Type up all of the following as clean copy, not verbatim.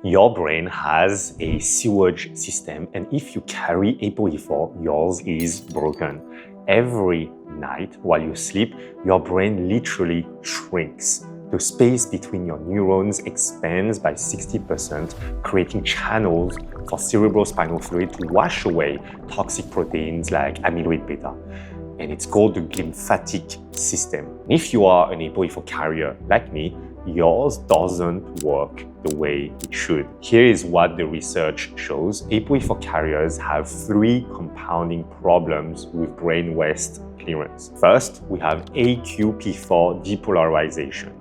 Your brain has a sewage system, and if you carry ApoE4, yours is broken. Every night while you sleep, your brain literally shrinks. The space between your neurons expands by 60%, creating channels for cerebrospinal fluid to wash away toxic proteins like amyloid beta. And it's called the glymphatic system. If you are an ApoE4 carrier like me, yours doesn't work the way it should. Here is what the research shows. ApoE4 carriers have 3 compounding problems with brain waste clearance. First, we have ApoE4 depolarization.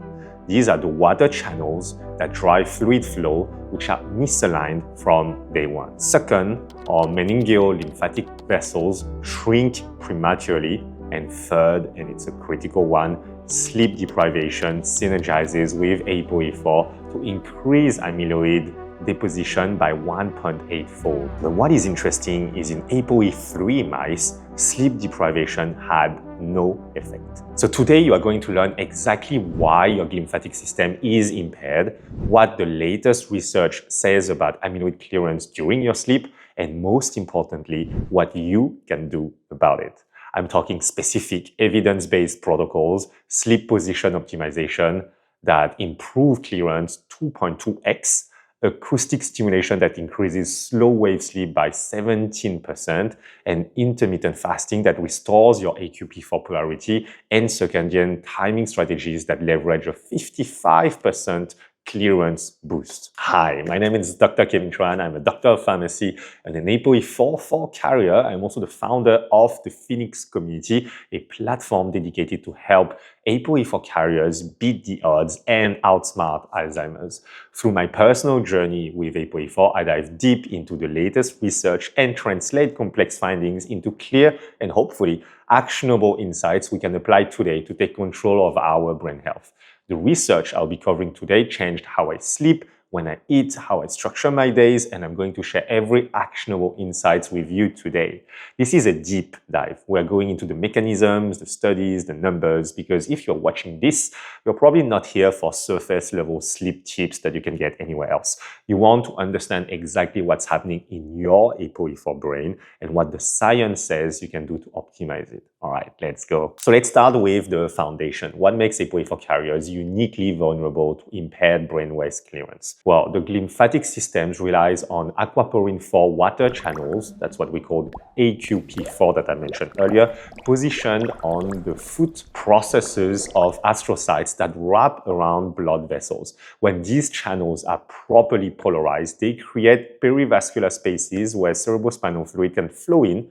These are the water channels that drive fluid flow, which are misaligned from day one. Second, our meningeal lymphatic vessels shrink prematurely. And third, and it's a critical one, sleep deprivation synergizes with ApoE4 to increase amyloid deposition by 1.8-fold. But what is interesting is in ApoE3 mice, sleep deprivation had no effect. So today you are going to learn exactly why your glymphatic system is impaired, what the latest research says about amyloid clearance during your sleep, and most importantly, what you can do about it. I'm talking specific evidence-based protocols, sleep position optimization that improve clearance 2.2x, acoustic stimulation that increases slow wave sleep by 17%, and intermittent fasting that restores your ApoE4 polarity, and circadian timing strategies that leverage a 55% clearance boost. Hi, my name is Dr. Kevin Tran. I'm a doctor of pharmacy and an ApoE4 carrier. I'm also the founder of the Phoenix Community, a platform dedicated to help ApoE4 carriers beat the odds and outsmart Alzheimer's. Through my personal journey with ApoE4, I dive deep into the latest research and translate complex findings into clear and hopefully actionable insights we can apply today to take control of our brain health. The research I'll be covering today changed how I sleep, when I eat, how I structure my days, and I'm going to share every actionable insights with you today. This is a deep dive. We're going into the mechanisms, the studies, the numbers, because if you're watching this, you're probably not here for surface level sleep tips that you can get anywhere else. You want to understand exactly what's happening in your ApoE4 brain and what the science says you can do to optimize it. All right, let's go. So let's start with the foundation. What makes ApoE4 carriers uniquely vulnerable to impaired brain waste clearance? Well, the glymphatic systems relies on aquaporin-4 water channels, that's what we call ApoE4 that I mentioned earlier, positioned on the foot processes of astrocytes that wrap around blood vessels. When these channels are properly polarized, they create perivascular spaces where cerebrospinal fluid can flow in,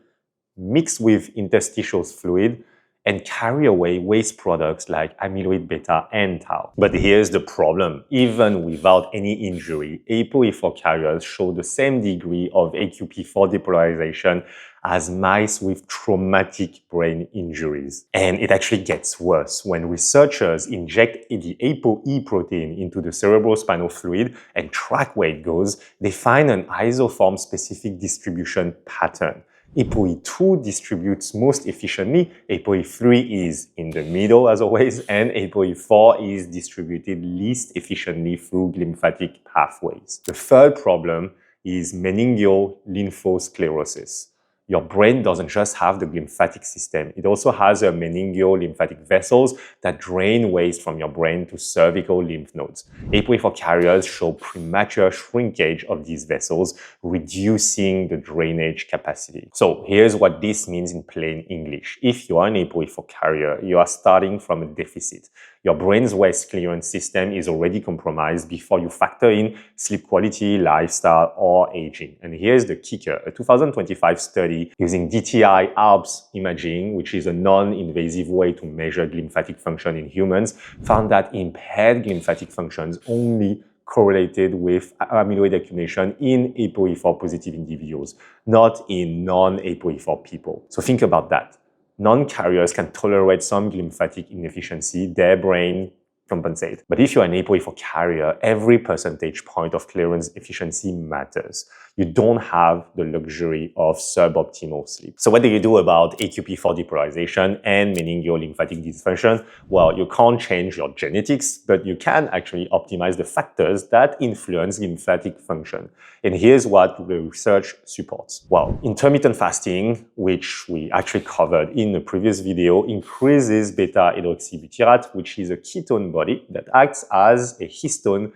mix with interstitial fluid, and carry away waste products like amyloid beta and tau. But here's the problem. Even without any injury, ApoE4 carriers show the same degree of ApoE4 depolarization as mice with traumatic brain injuries. And it actually gets worse. When researchers inject the ApoE protein into the cerebrospinal fluid and track where it goes, they find an isoform-specific distribution pattern. ApoE2 distributes most efficiently, ApoE3 is in the middle as always, and ApoE4 is distributed least efficiently through glymphatic pathways. The third problem is meningeal lymphosclerosis. Your brain doesn't just have the glymphatic system, it also has a meningeal lymphatic vessels that drain waste from your brain to cervical lymph nodes. ApoE4 carriers show premature shrinkage of these vessels, reducing the drainage capacity. So here's what this means in plain English. If you are an ApoE4 carrier, you are starting from a deficit. Your brain's waste clearance system is already compromised before you factor in sleep quality, lifestyle, or aging. And here's the kicker. A 2025 study using DTI-ALPS imaging, which is a non-invasive way to measure glymphatic function in humans, found that impaired glymphatic functions only correlated with amyloid accumulation in ApoE4 positive individuals, not in non-ApoE4 people. So think about that. Non-carriers can tolerate some glymphatic inefficiency. Their brain compensate. But if you're an ApoE4 carrier, every percentage point of clearance efficiency matters. You don't have the luxury of suboptimal sleep. So what do you do about AQP4 depolarization and meningeal lymphatic dysfunction? Well, you can't change your genetics, but you can actually optimize the factors that influence lymphatic function. And here's what the research supports. Well, intermittent fasting, which we actually covered in the previous video, increases beta-hydroxybutyrate, which is a ketone body that acts as a histone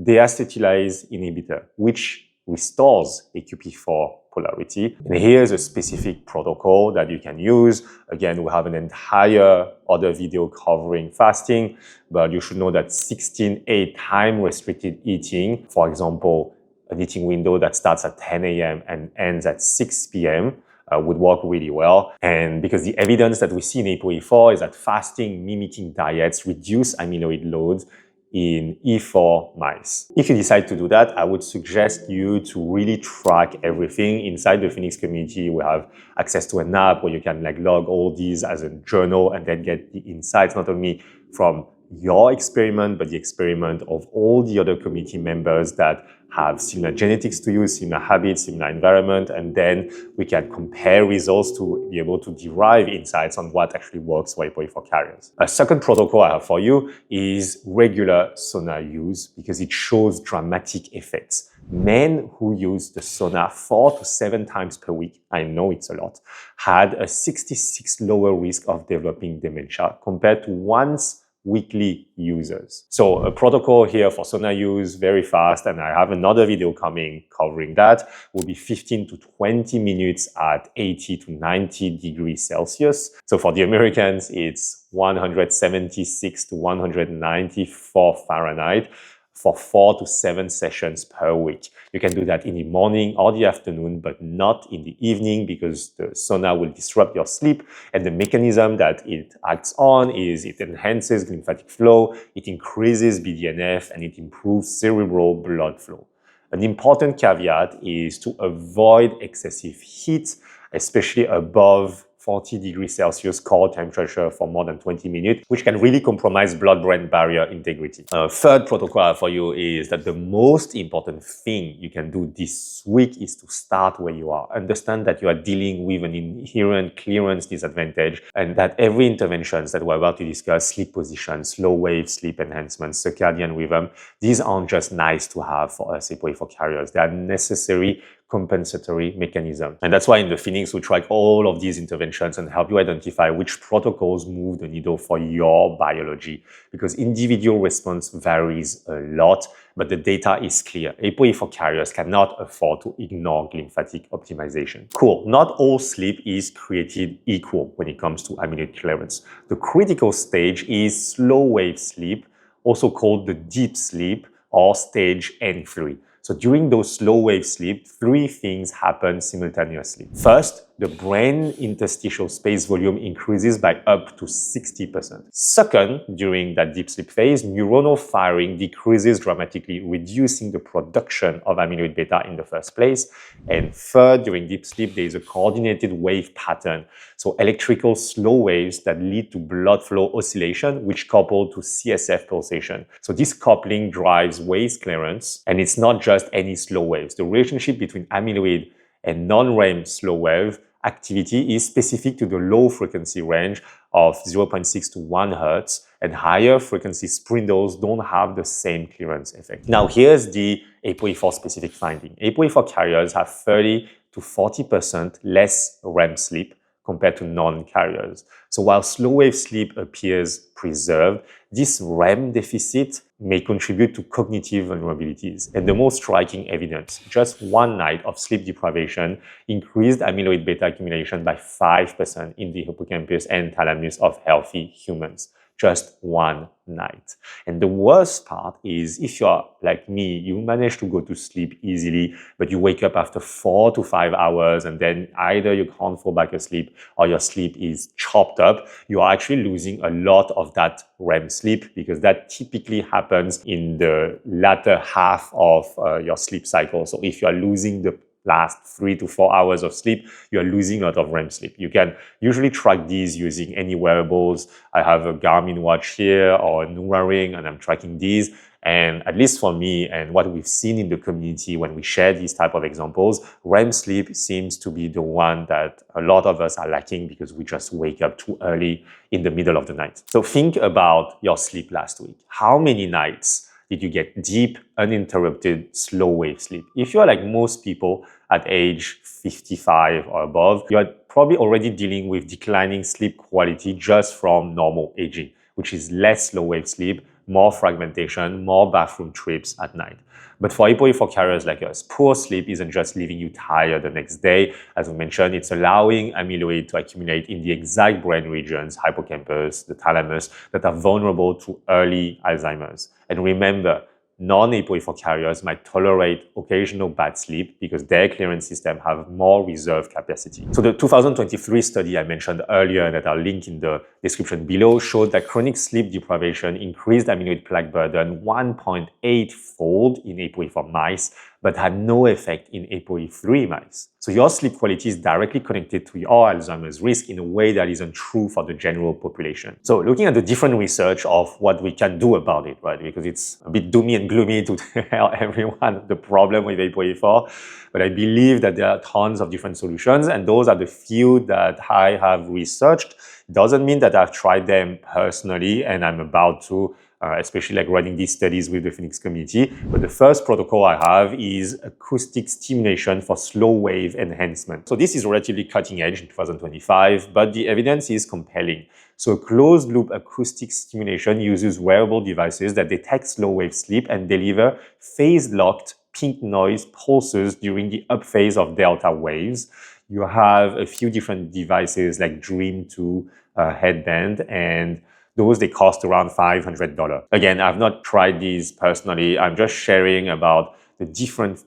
deacetylase inhibitor, which restores AQP4 polarity. And here's a specific protocol that you can use. Again, we have an entire other video covering fasting, but you should know that 16-8 time restricted eating, for example, an eating window that starts at 10 a.m. and ends at 6 p.m. Would work really well. And because the evidence that we see in ApoE4 is that fasting mimicking diets reduce amyloid loads in E4 mice. If you decide to do that, I would suggest you to really track everything. Inside the Phoenix community, we have access to an app where you can log all these as a journal and then get the insights, not only from your experiment, but the experiment of all the other community members that have similar genetics to you, similar habits, similar environment, and then we can compare results to be able to derive insights on what actually works for ApoE4 carriers. A second protocol I have for you is regular sauna use because it shows dramatic effects. Men who use the sauna 4 to 7 times per week, I know it's a lot, had a 66 lower risk of developing dementia compared to once weekly users. So a protocol here for sauna use, very fast, and I have another video coming covering that, will be 15 to 20 minutes at 80 to 90 degrees Celsius. So for the Americans, it's 176 to 194 Fahrenheit for 4 to 7 sessions per week. You can do that in the morning or the afternoon, but not in the evening because the sauna will disrupt your sleep. And the mechanism that it acts on is it enhances glymphatic flow, it increases BDNF, and it improves cerebral blood flow. An important caveat is to avoid excessive heat, especially above 40 degrees Celsius core temperature for more than 20 minutes, which can really compromise blood-brain barrier integrity. Third protocol for you is that the most important thing you can do this week is to start where you are. Understand that you are dealing with an inherent clearance disadvantage and that every intervention that we're about to discuss, sleep position, slow wave sleep enhancement, circadian rhythm, these aren't just nice to have for us ApoE4 carriers. They are necessary compensatory mechanism. And that's why in the Phoenix, we track all of these interventions and help you identify which protocols move the needle for your biology, because individual response varies a lot, but the data is clear. ApoE4 carriers cannot afford to ignore glymphatic optimization. Cool. Not all sleep is created equal when it comes to amyloid clearance. The critical stage is slow wave sleep, also called the deep sleep or stage N3. So during those slow wave sleep, 3 things happen simultaneously. First, the brain interstitial space volume increases by up to 60%. Second, during that deep sleep phase, neuronal firing decreases dramatically, reducing the production of amyloid beta in the first place. And third, during deep sleep, there is a coordinated wave pattern. So electrical slow waves that lead to blood flow oscillation, which couple to CSF pulsation. So this coupling drives wave clearance, and it's not just any slow waves. The relationship between amyloid and non-REM slow wave activity is specific to the low frequency range of 0.6 to 1 Hertz, and higher frequency spindles don't have the same clearance effect. Now here's the ApoE4 specific finding. ApoE4 carriers have 30 to 40% less REM sleep compared to non-carriers. So while slow wave sleep appears preserved, this REM deficit may contribute to cognitive vulnerabilities. And the most striking evidence, just one night of sleep deprivation increased amyloid beta accumulation by 5% in the hippocampus and thalamus of healthy humans. Just one night. And the worst part is if you're like me, you manage to go to sleep easily, but you wake up after 4 to 5 hours and then either you can't fall back asleep or your sleep is chopped up, you are actually losing a lot of that REM sleep because that typically happens in the latter half of your sleep cycle. So if you are losing the last 3 to 4 hours of sleep, you're losing a lot of REM sleep. You can usually track these using any wearables. I have a Garmin watch here or a Oura ring, and I'm tracking these. And at least for me and what we've seen in the community when we share these type of examples, REM sleep seems to be the one that a lot of us are lacking because we just wake up too early in the middle of the night. So think about your sleep last week. How many nights did you get deep, uninterrupted, slow wave sleep? If you're like most people at age 55 or above, you're probably already dealing with declining sleep quality just from normal aging, which is less slow wave sleep, more fragmentation, more bathroom trips at night. But for ApoE4 carriers like us, poor sleep isn't just leaving you tired the next day. As we mentioned, it's allowing amyloid to accumulate in the exact brain regions, hippocampus, the thalamus, that are vulnerable to early Alzheimer's. And remember, non-ApoE4 carriers might tolerate occasional bad sleep because their clearance system have more reserve capacity. So the 2023 study I mentioned earlier that I'll link in the description below showed that chronic sleep deprivation increased amyloid plaque burden 1.8-fold in ApoE4 mice, but had no effect in ApoE3 mice. So your sleep quality is directly connected to your Alzheimer's risk in a way that isn't true for the general population. So looking at the different research of what we can do about it, right? Because it's a bit doomy and gloomy to tell everyone the problem with ApoE4, but I believe that there are tons of different solutions, and those are the few that I have researched. Doesn't mean that I've tried them personally and I'm about to, especially like running these studies with the Phoenix community. But the first protocol I have is acoustic stimulation for slow wave enhancement. So this is relatively cutting edge in 2025, but the evidence is compelling. So closed loop acoustic stimulation uses wearable devices that detect slow wave sleep and deliver phase locked pink noise pulses during the up phase of delta waves. You have a few different devices like Dream 2 headband, and those, they cost around $500. Again, I've not tried these personally. I'm just sharing about the different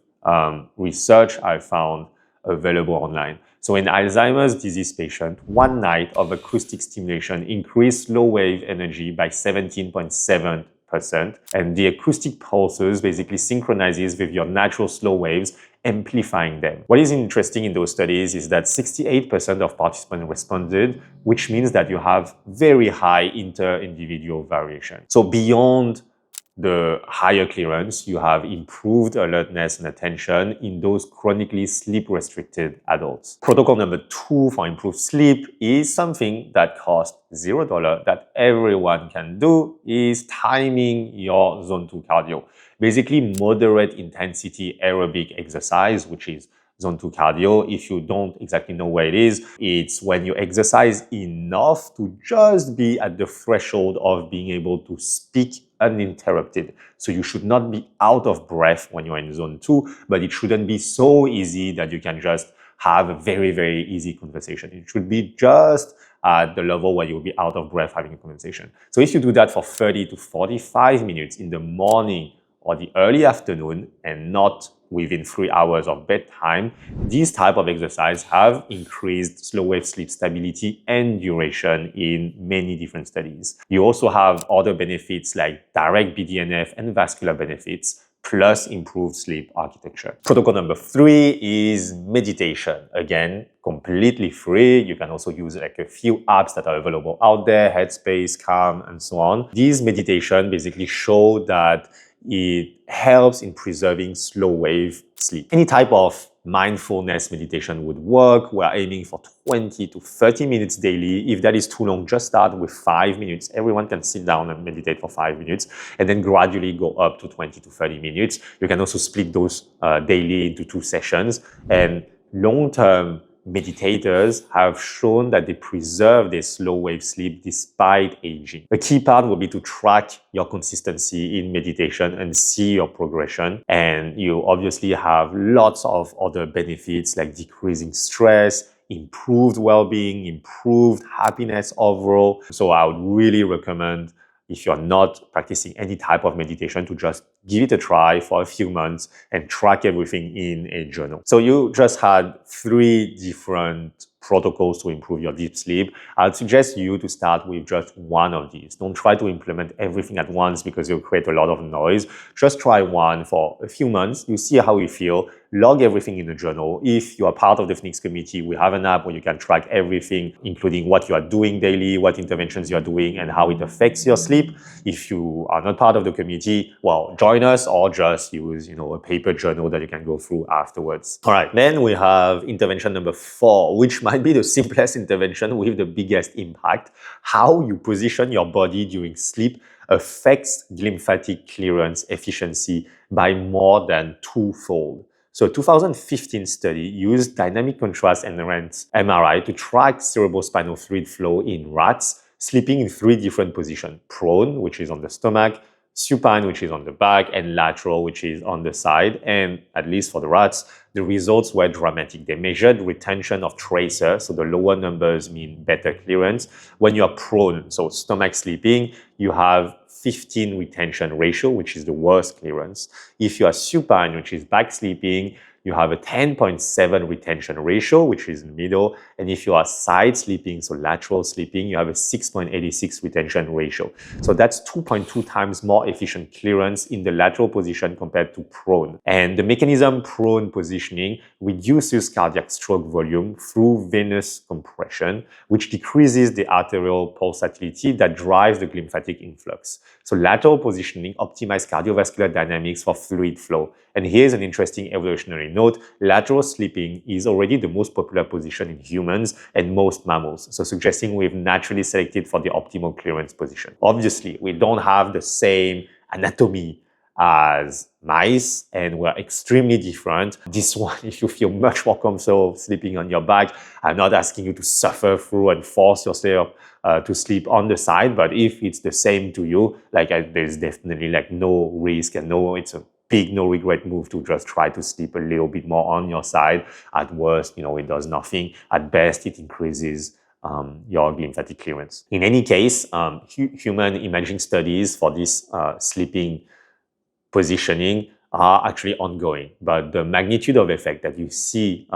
research I found available online. So in Alzheimer's disease patient, one night of acoustic stimulation increased slow wave energy by 17.7%. And the acoustic pulses basically synchronizes with your natural slow waves, amplifying them. What is interesting in those studies is that 68% of participants responded, which means that you have very high inter-individual variation. So beyond the higher clearance, you have improved alertness and attention in those chronically sleep-restricted adults. Protocol number 2 for improved sleep is something that costs $0 that everyone can do, is timing your zone 2 cardio. Basically, moderate intensity aerobic exercise, which is zone 2 cardio. If you don't exactly know where it is, it's when you exercise enough to just be at the threshold of being able to speak uninterrupted. So you should not be out of breath when you're in zone 2, but it shouldn't be so easy that you can just have a very, very easy conversation. It should be just at the level where you'll be out of breath having a conversation. So if you do that for 30 to 45 minutes in the morning or the early afternoon and not within 3 hours of bedtime, these type of exercise have increased slow wave sleep stability and duration in many different studies. You also have other benefits like direct BDNF and vascular benefits, plus improved sleep architecture. Protocol number 3 is meditation. Again, completely free. You can also use like a few apps that are available out there, Headspace, Calm, and so on. These meditation basically show that it helps in preserving slow wave sleep. Any type of mindfulness meditation would work. We're aiming for 20 to 30 minutes daily. If that is too long, just start with 5 minutes. Everyone can sit down and meditate for 5 minutes and then gradually go up to 20 to 30 minutes. You can also split those daily into 2 sessions. And long-term meditators have shown that they preserve their slow wave sleep despite aging. The key part will be to track your consistency in meditation and see your progression. And you obviously have lots of other benefits like decreasing stress, improved well-being, improved happiness overall. So I would really recommend, if you're not practicing any type of meditation, to just give it a try for a few months and track everything in a journal. So you just had 3 different protocols to improve your deep sleep. I'd suggest you to start with just one of these. Don't try to implement everything at once because you'll create a lot of noise. Just try one for a few months. You see how you feel. log everything in a journal. If you are part of the Phoenix community, we have an app where you can track everything, including what you are doing daily, what interventions you are doing, and how it affects your sleep. If you are not part of the community, well, join us or just use, a paper journal that you can go through afterwards. All right, then we have intervention number 4, which might be the simplest intervention with the biggest impact. How you position your body during sleep affects glymphatic clearance efficiency by more than 2-fold. So a 2015 study used dynamic contrast enhanced MRI to track cerebrospinal fluid flow in rats sleeping in 3 different positions: prone, which is on the stomach, supine, which is on the back, and lateral, which is on the side. And at least for the rats, the results were dramatic. They measured retention of tracer, so the lower numbers mean better clearance. When you are prone, so stomach sleeping, you have 15 retention ratio, which is the worst clearance. If you are supine, which is back sleeping, you have a 10.7 retention ratio, which is in the middle. And if you are side sleeping, so lateral sleeping, you have a 6.86 retention ratio. So that's 2.2 times more efficient clearance in the lateral position compared to prone. And the mechanism prone positioning reduces cardiac stroke volume through venous compression, which decreases the arterial pulsatility that drives the glymphatic influx. So lateral positioning optimizes cardiovascular dynamics for fluid flow. And here's an interesting evolutionary note. Lateral sleeping is already the most popular position in humans and most mammals, so suggesting we've naturally selected for the optimal clearance position. Obviously, we don't have the same anatomy as mice, and we're extremely different. This one, if you feel much more comfortable sleeping on your back, I'm not asking you to suffer through and force yourself to sleep on the side, but if it's the same to you, there's definitely no risk, and it's a big no regret move to just try to sleep a little bit more on your side. At worst, it does nothing. At best, it increases your glymphatic clearance. In any case, human imaging studies for this sleeping positioning are actually ongoing, but the magnitude of effect that you see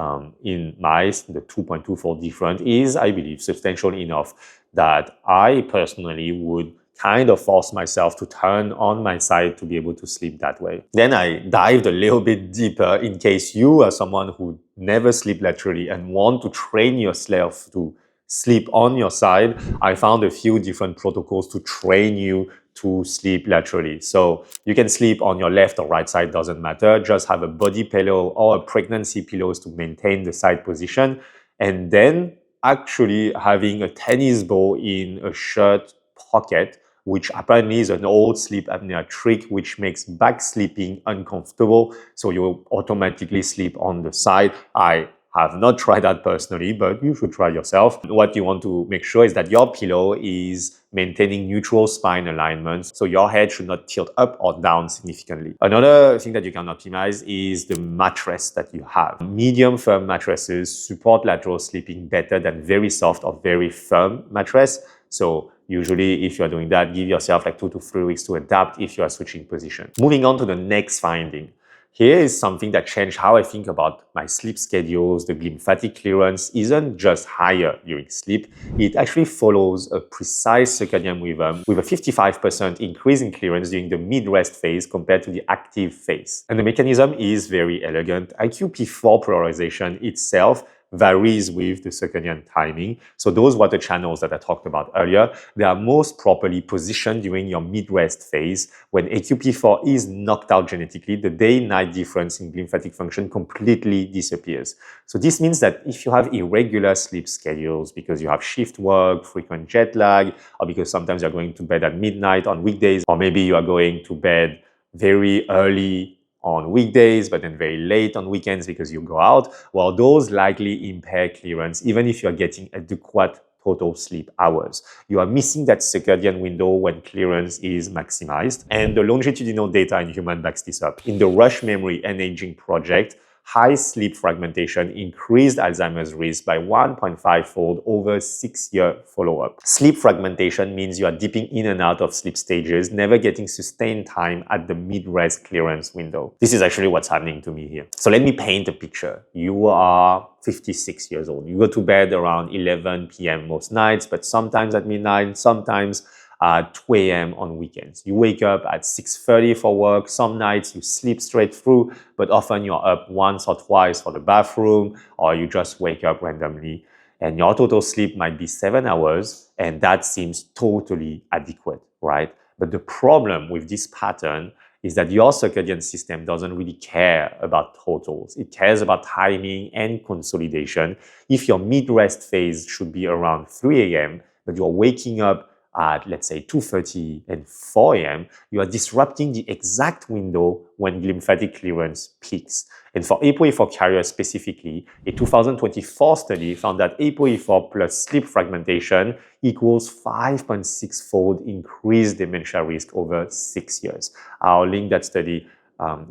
in mice, the 2.2-fold difference, is, I believe, substantial enough that I personally would kind of force myself to turn on my side to be able to sleep that way. Then I dived a little bit deeper in case you are someone who never sleep laterally and want to train yourself to sleep on your side. I found a few different protocols to train you to sleep laterally. So you can sleep on your left or right side, doesn't matter. Just have a body pillow or a pregnancy pillows to maintain the side position. And then actually having a tennis ball in a shirt pocket, which apparently is an old sleep apnea trick, which makes back sleeping uncomfortable. So you automatically sleep on the side. I have not tried that personally, but you should try yourself. What you want to make sure is that your pillow is maintaining neutral spine alignment, so your head should not tilt up or down significantly. Another thing that you can optimize is the mattress that you have. Medium firm mattresses support lateral sleeping better than very soft or very firm mattress. So usually if you're doing that, give yourself 2 to 3 weeks to adapt if you are switching position. Moving on to the next finding. Here is something that changed how I think about my sleep schedules. The glymphatic clearance isn't just higher during sleep. It actually follows a precise circadian rhythm with a 55% increase in clearance during the mid-rest phase compared to the active phase. And the mechanism is very elegant. ApoE4 polarization itself varies with the circadian timing. So those water channels that I talked about earlier, they are most properly positioned during your mid-rest phase. When ApoE4 is knocked out genetically, the day-night difference in glymphatic function completely disappears. So this means that if you have irregular sleep schedules because you have shift work, frequent jet lag, or because sometimes you're going to bed at midnight on weekdays, or maybe you are going to bed very early on weekdays, but then very late on weekends because you go out, well, those likely impair clearance, even if you're getting adequate total sleep hours. You are missing that circadian window when clearance is maximized. And the longitudinal data in human backs this up. In the Rush Memory and Aging Project, high sleep fragmentation increased Alzheimer's risk by 1.5-fold over 6-year follow-up. Sleep fragmentation means you are dipping in and out of sleep stages, never getting sustained time at the mid-rest clearance window. This is actually what's happening to me here. So let me paint a picture. You are 56 years old. You go to bed around 11 p.m. most nights, but sometimes at midnight, sometimes at 2 a.m. on weekends. You wake up at 6:30 for work. Some nights you sleep straight through, but often you're up once or twice for the bathroom, or you just wake up randomly. And your total sleep might be 7 hours, and that seems totally adequate, right? But the problem with this pattern is that your circadian system doesn't really care about totals. It cares about timing and consolidation. If your mid-rest phase should be around 3 a.m., but you're waking up at, let's say, 2:30 and 4 a.m., you are disrupting the exact window when glymphatic clearance peaks. And for ApoE4 carriers specifically, a 2024 study found that ApoE4 plus sleep fragmentation equals 5.6-fold increased dementia risk over 6 years. I'll link that study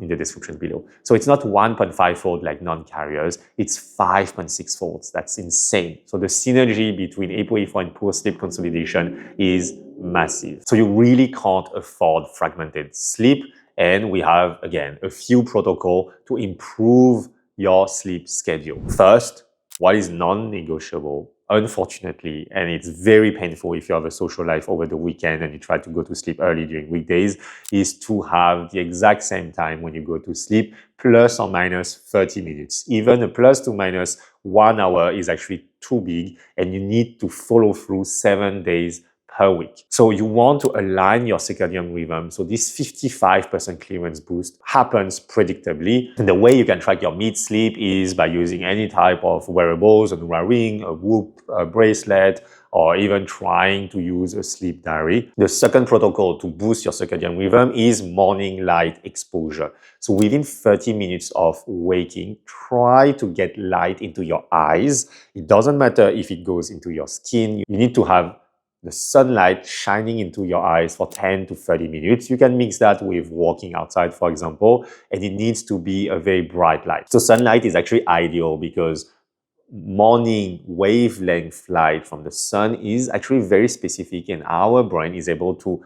in the description below. So it's not 1.5-fold like non-carriers, it's 5.6 folds. That's insane. So the synergy between ApoE4 and poor sleep consolidation is massive. So you really can't afford fragmented sleep. And we have, again, a few protocols to improve your sleep schedule. First, what is non-negotiable? Unfortunately, and it's very painful if you have a social life over the weekend and you try to go to sleep early during weekdays, is to have the exact same time when you go to sleep, plus or minus 30 minutes. Even a plus to minus 1 hour is actually too big, and you need to follow through 7 days per week. So you want to align your circadian rhythm. So this 55% clearance boost happens predictably. And the way you can track your mid-sleep is by using any type of wearables, an Oura Ring, a Whoop, a bracelet, or even trying to use a sleep diary. The second protocol to boost your circadian rhythm is morning light exposure. So within 30 minutes of waking, try to get light into your eyes. It doesn't matter if it goes into your skin. You need to have the sunlight shining into your eyes for 10 to 30 minutes. You can mix that with walking outside, for example, and it needs to be a very bright light. So sunlight is actually ideal because morning wavelength light from the sun is actually very specific, and our brain is able to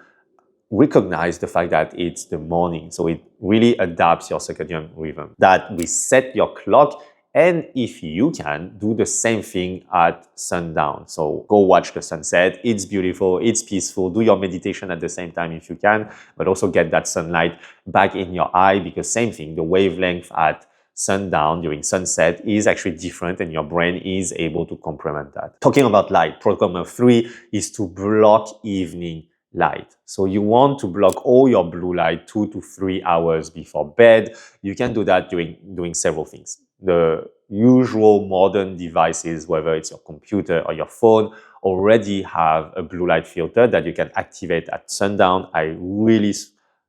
recognize the fact that it's the morning. So it really adapts your circadian rhythm. That reset your clock. And if you can, do the same thing at sundown. So go watch the sunset. It's beautiful, it's peaceful. Do your meditation at the same time if you can, but also get that sunlight back in your eye, because same thing, the wavelength at sundown during sunset is actually different, and your brain is able to complement that. Talking about light, protocol number 3 is to block evening light. So you want to block all your blue light 2 to 3 hours before bed. You can do that doing several things. The usual modern devices, whether it's your computer or your phone, already have a blue light filter that you can activate at sundown. I really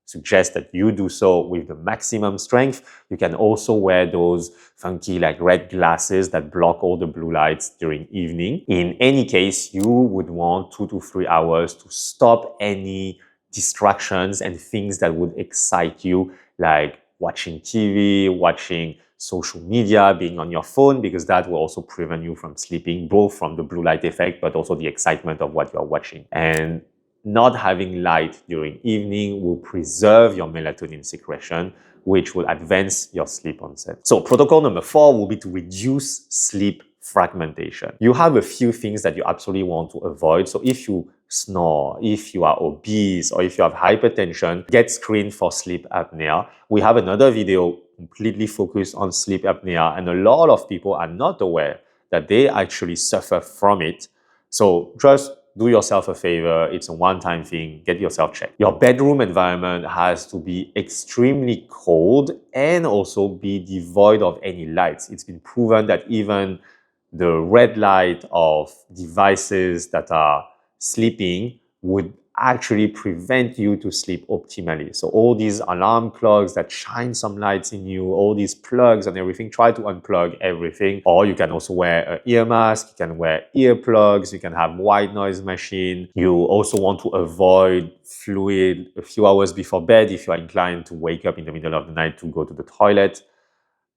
suggest that you do so with the maximum strength. You can also wear those funky like red glasses that block all the blue lights during evening. In any case, you would want 2 to 3 hours to stop any distractions and things that would excite you, like watching TV, watching social media, being on your phone, because that will also prevent you from sleeping, both from the blue light effect, but also the excitement of what you're watching. And not having light during evening will preserve your melatonin secretion, which will advance your sleep onset. So protocol number 4 will be to reduce sleep fragmentation. You have a few things that you absolutely want to avoid. So if you snore, if you are obese, or if you have hypertension, get screened for sleep apnea. We have another video completely focused on sleep apnea, and a lot of people are not aware that they actually suffer from it. So just do yourself a favor. It's a one-time thing. Get yourself checked. Your bedroom environment has to be extremely cold and also be devoid of any lights. It's been proven that even the red light of devices that are sleeping would actually prevent you to sleep optimally. So all these alarm clocks that shine some lights in you, all these plugs and everything, try to unplug everything. Or you can also wear an ear mask, you can wear earplugs, you can have white noise machine. You also want to avoid fluid a few hours before bed if you are inclined to wake up in the middle of the night to go to the toilet.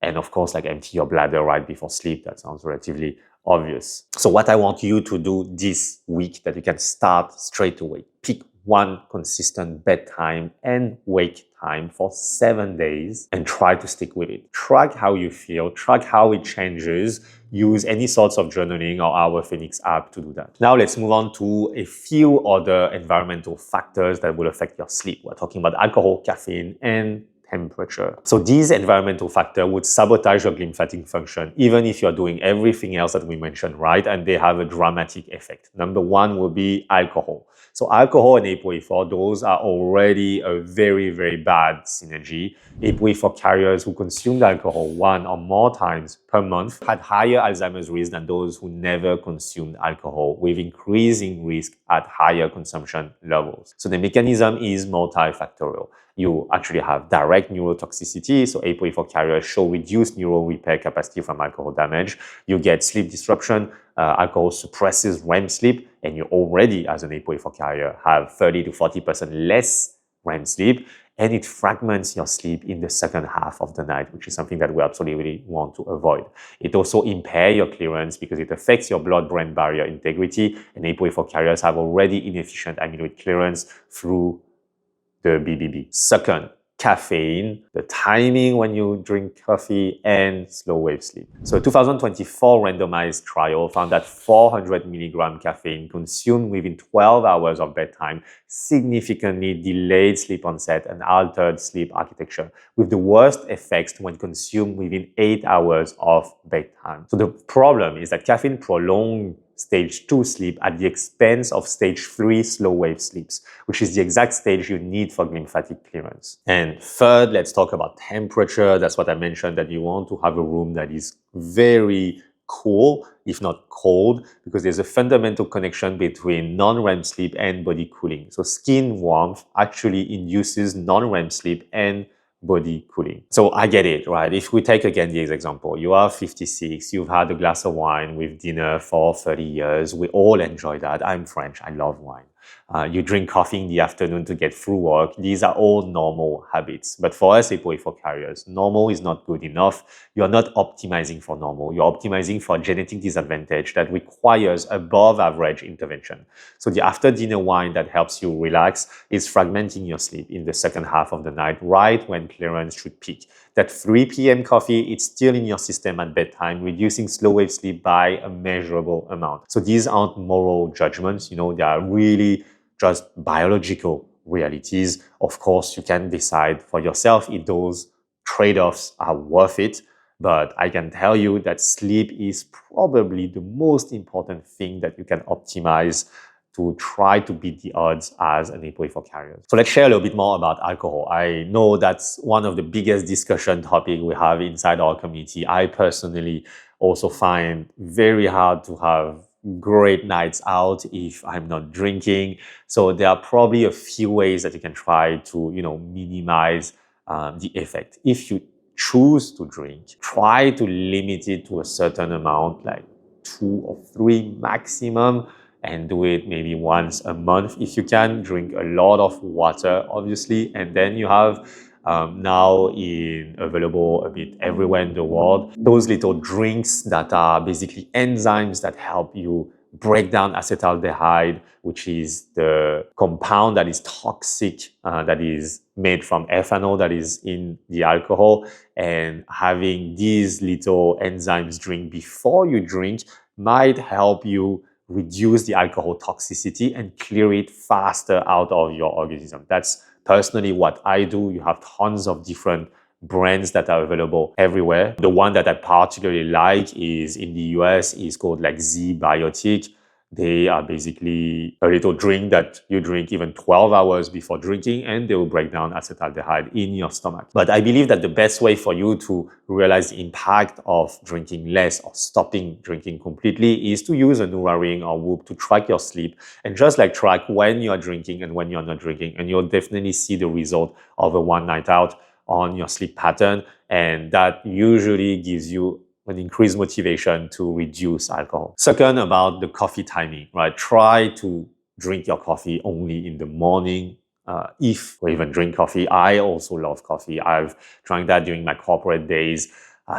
And of course, like empty your bladder right before sleep. That sounds relatively obvious. So what I want you to do this week that you can start straight away, pick one consistent bedtime and wake time for 7 days and try to stick with it. Track how you feel, track how it changes, use any sorts of journaling or our Phoenix app to do that. Now let's move on to a few other environmental factors that will affect your sleep. We're talking about alcohol, caffeine, and temperature. So these environmental factors would sabotage your glymphatic function, even if you're doing everything else that we mentioned, right? And they have a dramatic effect. Number one will be alcohol. So alcohol and ApoE4, those are already a very, very bad synergy. ApoE4 carriers who consumed alcohol 1 or more times per month had higher Alzheimer's risk than those who never consumed alcohol, with increasing risk at higher consumption levels. So the mechanism is multifactorial. You actually have direct neurotoxicity, so ApoE4 carriers show reduced neural repair capacity from alcohol damage. You get sleep disruption. Alcohol suppresses REM sleep, and you already, as an ApoE4 carrier, have 30 to 40% less REM sleep, and it fragments your sleep in the second half of the night, which is something that we absolutely want to avoid. It also impairs your clearance because it affects your blood-brain barrier integrity, and ApoE4 carriers have already inefficient amyloid clearance through the BBB. Second, caffeine, the timing when you drink coffee, and slow wave sleep. So a 2024 randomized trial found that 400 milligram caffeine consumed within 12 hours of bedtime significantly delayed sleep onset and altered sleep architecture, with the worst effects when consumed within 8 hours of bedtime. So the problem is that caffeine prolongs stage 2 sleep at the expense of stage 3 slow wave sleeps, which is the exact stage you need for glymphatic clearance. And third, let's talk about temperature. That's what I mentioned, that you want to have a room that is very cool, if not cold, because there's a fundamental connection between non-REM sleep and body cooling. So skin warmth actually induces non-REM sleep and body cooling. So I get it, right? If we take again the example, you are 56, you've had a glass of wine with dinner for 30 years. We all enjoy that. I'm French, I love wine. You drink coffee in the afternoon to get through work. These are all normal habits. But for us ApoE4 carriers, normal is not good enough. You're not optimizing for normal. You're optimizing for a genetic disadvantage that requires above average intervention. So the after dinner wine that helps you relax is fragmenting your sleep in the second half of the night, right when clearance should peak. That 3 p.m. coffee, it's still in your system at bedtime, reducing slow wave sleep by a measurable amount. So these aren't moral judgments, they are really just biological realities. Of course, you can decide for yourself if those trade-offs are worth it, but I can tell you that sleep is probably the most important thing that you can optimize to try to beat the odds as an ApoE4 carrier. So let's share a little bit more about alcohol. I know that's one of the biggest discussion topics we have inside our community. I personally also find very hard to have great nights out if I'm not drinking. So there are probably a few ways that you can try to, minimize the effect. If you choose to drink, try to limit it to a certain amount, like 2 or 3 maximum, and do it maybe once a month if you can. Drink a lot of water, obviously, and then you have now available a bit everywhere in the world, those little drinks that are basically enzymes that help you break down acetaldehyde, which is the compound that is toxic, that is made from ethanol that is in the alcohol. And having these little enzymes drink before you drink might help you reduce the alcohol toxicity and clear it faster out of your organism. That's personally what I do. You have tons of different brands that are available everywhere. The one that I particularly like is in the US is called like Z-Biotic. They are basically a little drink that you drink even 12 hours before drinking, and they will break down acetaldehyde in your stomach. But I believe that the best way for you to realize the impact of drinking less or stopping drinking completely is to use a Neura Ring or Whoop to track your sleep and just like track when you're drinking and when you're not drinking. And you'll definitely see the result of a one night out on your sleep pattern. And that usually gives you an increased motivation to reduce alcohol. Second, about the coffee timing, right? Try to drink your coffee only in the morning, if you even drink coffee. I also love coffee. I've tried that during my corporate days.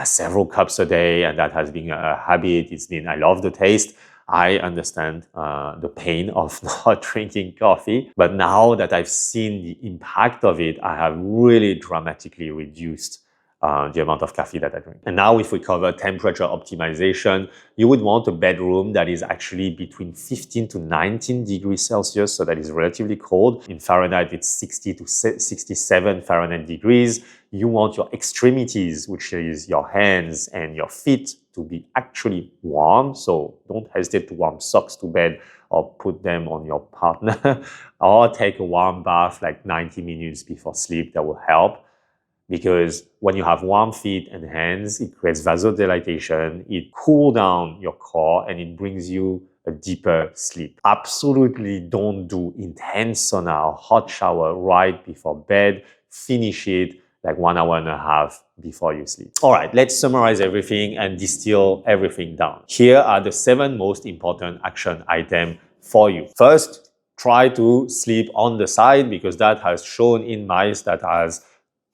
several cups a day, and that has been a habit. I love the taste. I understand the pain of not drinking coffee, but now that I've seen the impact of it, I have really dramatically reduced the amount of coffee that I drink. And now if we cover temperature optimization, you would want a bedroom that is actually between 15 to 19 degrees Celsius, so that is relatively cold. In Fahrenheit, it's 60 to 67 Fahrenheit degrees. You want your extremities, which is your hands and your feet, to be actually warm. So don't hesitate to warm socks to bed or put them on your partner or take a warm bath like 90 minutes before sleep. That will help. Because when you have warm feet and hands, it creates vasodilatation, it cools down your core, and it brings you a deeper sleep. Absolutely don't do intense sauna or hot shower right before bed. Finish it like 1 hour and a half before you sleep. All right, let's summarize everything and distill everything down. Here are the 7 most important action items for you. First, try to sleep on the side, because that has shown in mice that has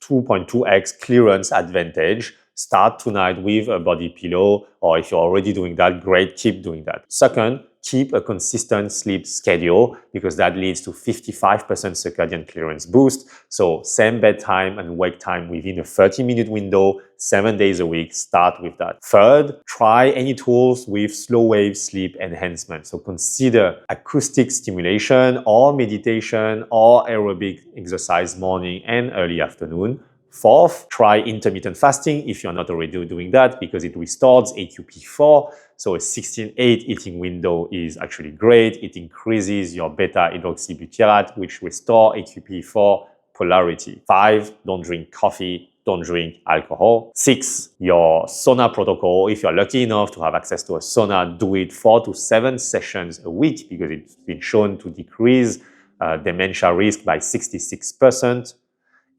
2.2x clearance advantage. Start tonight with a body pillow, or if you're already doing that, great, keep doing that. Second, keep a consistent sleep schedule, because that leads to 55% circadian clearance boost. So same bedtime and wake time within a 30-minute window, 7 days a week. Start with that. Third, try any tools with slow wave sleep enhancement. So consider acoustic stimulation or meditation or aerobic exercise morning and early afternoon. Fourth, try intermittent fasting if you're not already doing that, because it restores ApoE4. So a 16-8 eating window is actually great. It increases your beta-hydroxybutyrate, which restores ApoE4 polarity. 5, don't drink coffee. Don't drink alcohol. 6, your sauna protocol. If you're lucky enough to have access to a sauna, do it 4 to 7 sessions a week, because it's been shown to decrease dementia risk by 66%.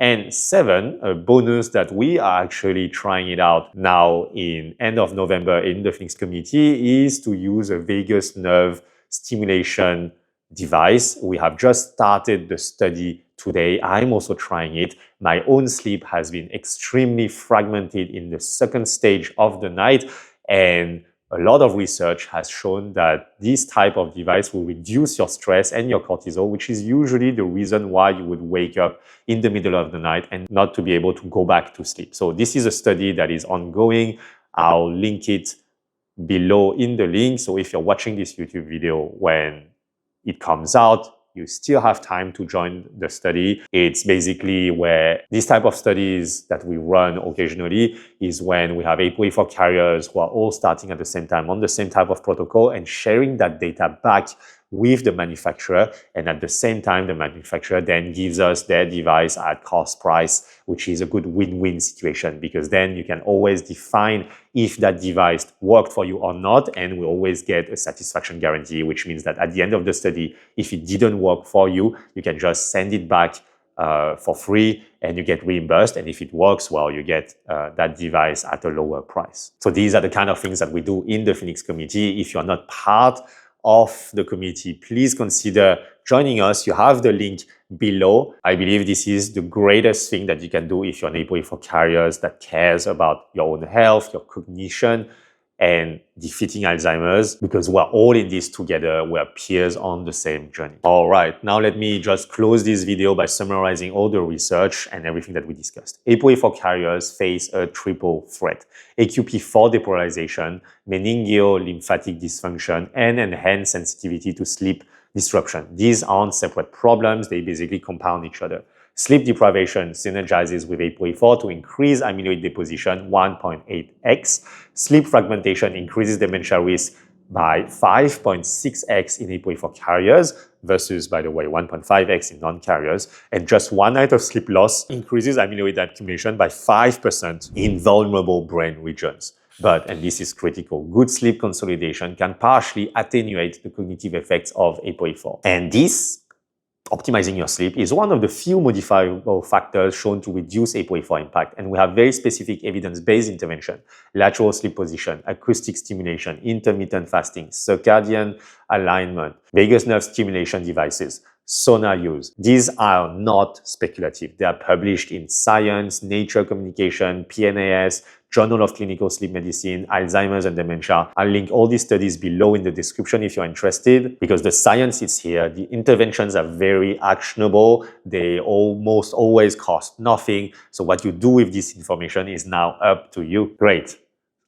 And 7, a bonus that we are actually trying it out now in end of November in the Phoenix community, is to use a vagus nerve stimulation device. We have just started the study today. I'm also trying it. My own sleep has been extremely fragmented in the second stage of the night, and a lot of research has shown that this type of device will reduce your stress and your cortisol, which is usually the reason why you would wake up in the middle of the night and not to be able to go back to sleep. So this is a study that is ongoing. I'll link it below in the link. So if you're watching this YouTube video when it comes out, you still have time to join the study. It's basically where this type of studies that we run occasionally is when we have ApoE4 carriers who are all starting at the same time on the same type of protocol and sharing that data back with the manufacturer. And at the same time, the manufacturer then gives us their device at cost price, which is a good win-win situation, because then you can always define if that device worked for you or not. And we always get a satisfaction guarantee, which means that at the end of the study, if it didn't work for you, you can just send it back for free and you get reimbursed. And if it works well, you get that device at a lower price. So these are the kind of things that we do in the Phoenix community. If you're not part of the community, please consider joining us. You have the link below. I believe this is the greatest thing that you can do if you're an ApoE4 carrier that cares about your own health, your cognition, and defeating Alzheimer's, because we're all in this together. We're peers on the same journey. All right, now let me just close this video by summarizing all the research and everything that we discussed. ApoE4 carriers face a triple threat: ApoE4 depolarization, meningeal lymphatic dysfunction, and enhanced sensitivity to sleep disruption. These aren't separate problems, they basically compound each other. Sleep deprivation synergizes with ApoE4 to increase amyloid deposition 1.8x. Sleep fragmentation increases dementia risk by 5.6x in ApoE4 carriers versus, by the way, 1.5x in non-carriers. And just 1 night of sleep loss increases amyloid accumulation by 5% in vulnerable brain regions. But, and this is critical, good sleep consolidation can partially attenuate the cognitive effects of ApoE4. And this optimizing your sleep is one of the few modifiable factors shown to reduce ApoE4 impact. And we have very specific evidence-based intervention: lateral sleep position, acoustic stimulation, intermittent fasting, circadian alignment, vagus nerve stimulation devices. Sauna use. These are not speculative. They are published in Science, Nature Communication, PNAS, Journal of Clinical Sleep Medicine, Alzheimer's and Dementia. I'll link all these studies below in the description if you're interested, because the science is here. The interventions are very actionable. They almost always cost nothing. So what you do with this information is now up to you. Great.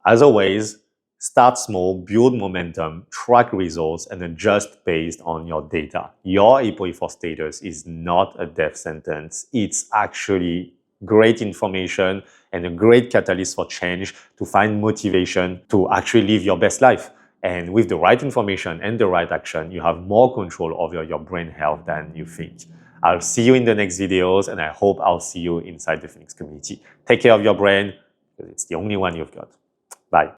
As always, start small, build momentum, track results, and adjust based on your data. Your ApoE4 status is not a death sentence. It's actually great information and a great catalyst for change to find motivation to actually live your best life. And with the right information and the right action, you have more control over your brain health than you think. I'll see you in the next videos, and I hope I'll see you inside the Phoenix community. Take care of your brain, because it's the only one you've got.